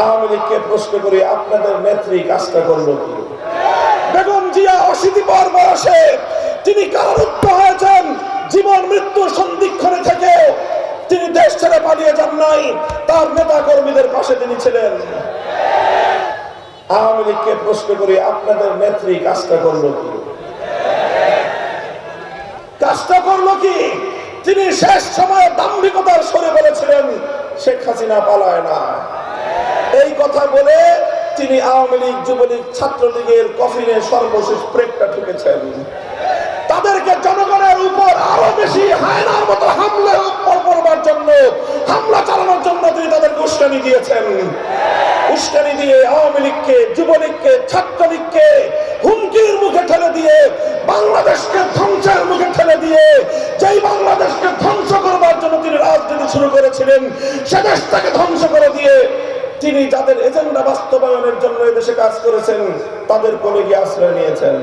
আওয়ামী লীগকে প্রশ্ন করি, আপনাদের নেত্রী কাজটা করলো কি? বেগম জিয়া ৮০ বয়সে তিনি কারারুদ্ধ হয়েছেন, জীবন মৃত্যুর সন্ধিক্ষণে থেকে তিনি দেশ ছেড়ে পালিয়ে যান নাই, তার নেতা কর্মীদের পাশে তিনি ছিলেন। আওয়ামী লীগকে প্রশ্ন করি, আপনাদের নেত্রী কাজটা করলো কি? কাজটা করলো কি? তিনি শেষ সময়ে দাম্ভিকতার সরে বলেছিলেন শেখ হাসিনা পালায় না। এই কথা বলে তিনি আওয়ামী লীগ, যুবলীগ, ছাত্রলীগের কফিনে সর্বশেষ ব্রেকটা ঠুকেছেন। তাদেরকে জনগণের উপর আরো বেশি হায়নার মতো হামলা চালানোর জন্য তিনি তাদেরকে উস্কানি দিয়েছেন। উস্কানি দিয়ে আওয়ামী লীগকে, যুবলীগকে, ছাত্রলীগকে হুমকির মুখে ঠেলে দিয়ে, বাংলাদেশকে ধ্বংসের মুখে ঠেলে দিয়ে, যেই বাংলাদেশকে ধ্বংস করবার জন্য তিনি রাজনীতি শুরু করেছিলেন, সে দেশটাকে ধ্বংস করে দিয়ে তিনি যাদের এজেন্ডা বাস্তবায়নের জন্য এদেশে কাজ করেছেন তাদের কোলে গিয়ে আশ্রয় নিয়েছেন।